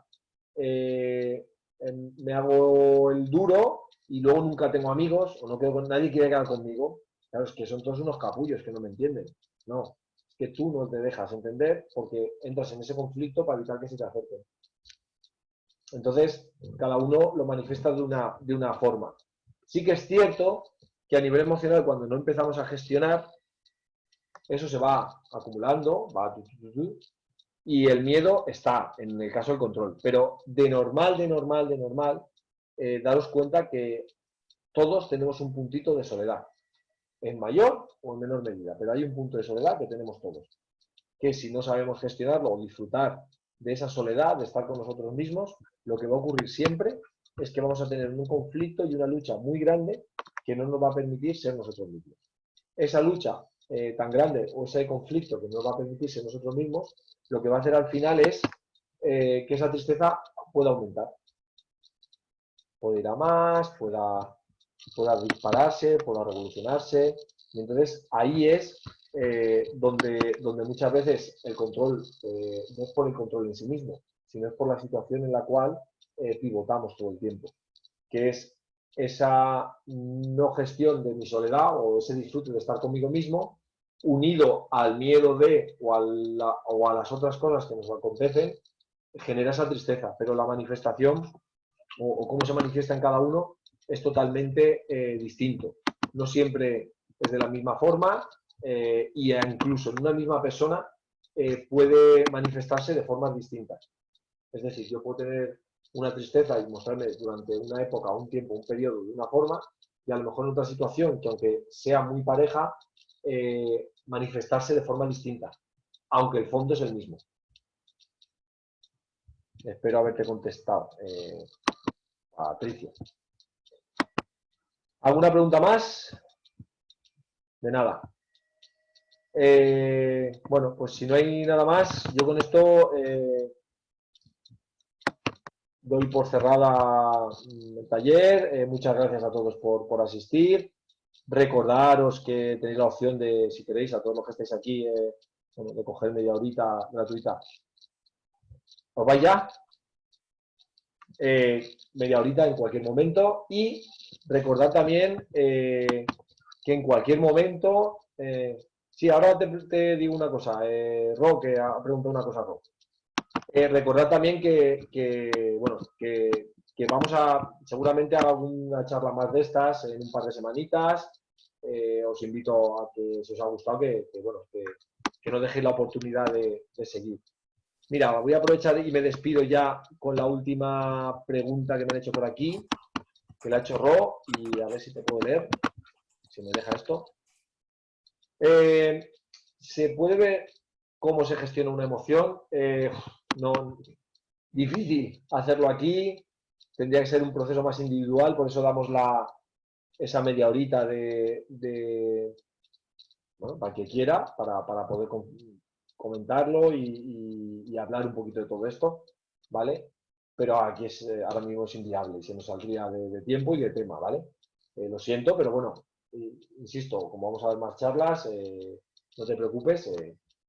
Speaker 1: me hago el duro y luego nunca tengo amigos o no quedo con nadie, quiere quedar conmigo. Claro, es que son todos unos capullos que no me entienden. No, es que tú no te dejas entender porque entras en ese conflicto para evitar que se te acerquen. Entonces, cada uno lo manifiesta de una forma. Sí que es cierto que a nivel emocional, cuando no empezamos a gestionar, eso se va acumulando, y el miedo está, en el caso del control. Pero de normal, daros cuenta que todos tenemos un puntito de soledad, en mayor o en menor medida, pero hay un punto de soledad que tenemos todos, que si no sabemos gestionarlo o disfrutar de esa soledad, de estar con nosotros mismos, lo que va a ocurrir siempre es que vamos a tener un conflicto y una lucha muy grande que no nos va a permitir ser nosotros mismos. Esa lucha tan grande o ese conflicto que no nos va a permitir ser nosotros mismos, lo que va a hacer al final es que esa tristeza pueda aumentar. Puede ir a más, pueda dispararse, pueda revolucionarse. Y entonces ahí es donde muchas veces el control no es por el control en sí mismo, sino es por la situación en la cual pivotamos todo el tiempo, que es esa no gestión de mi soledad o ese disfrute de estar conmigo mismo, unido al miedo de o a las otras cosas que nos acontecen, genera esa tristeza, pero la manifestación o cómo se manifiesta en cada uno es totalmente distinto. No siempre es de la misma forma y incluso en una misma persona puede manifestarse de formas distintas. Es decir, yo puedo tener una tristeza y mostrarme durante una época, un tiempo, un periodo de una forma y a lo mejor en otra situación que aunque sea muy pareja, manifestarse de forma distinta, aunque el fondo es el mismo. Espero haberte contestado, Patricia. ¿Alguna pregunta más? De nada. Bueno, pues si no hay nada más, yo con esto doy por cerrada el taller. Muchas gracias a todos por asistir. Recordaros que tenéis la opción de, si queréis, a todos los que estáis aquí, bueno, de coger media horita gratuita. ¿Os vais ya? Media horita en cualquier momento. Y recordad también que en cualquier momento... sí, ahora te digo una cosa, Ro, que ha preguntado una cosa, Ro. Recordad también que vamos a, seguramente haga una charla más de estas en un par de semanitas. Os invito a que, si os ha gustado, que no dejéis la oportunidad de seguir. Mira, voy a aprovechar y me despido ya con la última pregunta que me han hecho por aquí, que la ha hecho Ro, y a ver si te puedo leer, si me deja esto. ¿Se puede ver cómo se gestiona una emoción? No, difícil hacerlo aquí, tendría que ser un proceso más individual, por eso damos esa media horita bueno, para que quiera, para poder comentarlo y hablar un poquito de todo esto, ¿vale? Pero aquí ahora mismo es inviable y se nos saldría de tiempo y de tema, ¿vale? Lo siento, pero bueno, insisto, como vamos a ver más charlas, no te preocupes,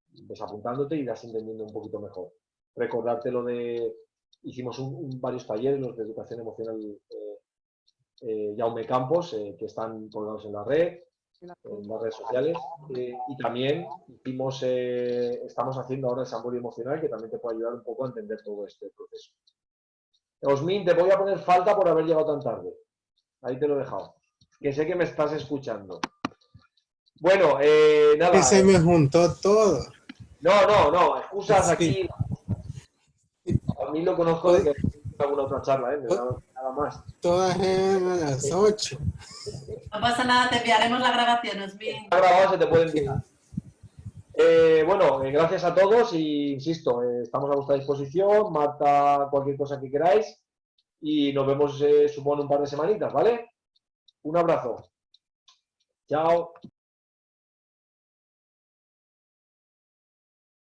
Speaker 1: ves apuntándote y irás entendiendo un poquito mejor. Recordarte lo de... Hicimos varios talleres, los de educación emocional Jaume Campos, que están colgados en la red, en las redes sociales. Y también estamos haciendo ahora el Samborio Emocional, que también te puede ayudar un poco a entender todo este proceso. Osmin, te voy a poner falta por haber llegado tan tarde. Ahí te lo he dejado. Que sé que me estás escuchando. Bueno, nada.
Speaker 5: Que se me juntó todo.
Speaker 1: No, excusas
Speaker 5: Sí.
Speaker 1: aquí. A mí lo conozco de que alguna otra charla, ¿eh? Me da nada más.
Speaker 5: Todas eran a las 8.
Speaker 4: No pasa nada, te enviaremos la grabación, Osmin.
Speaker 1: Está grabado, se te puede enviar. Bueno, gracias a todos y insisto, estamos a vuestra disposición. Marta, cualquier cosa que queráis. Y nos vemos, supongo, en un par de semanitas, ¿vale? Un abrazo. Chao.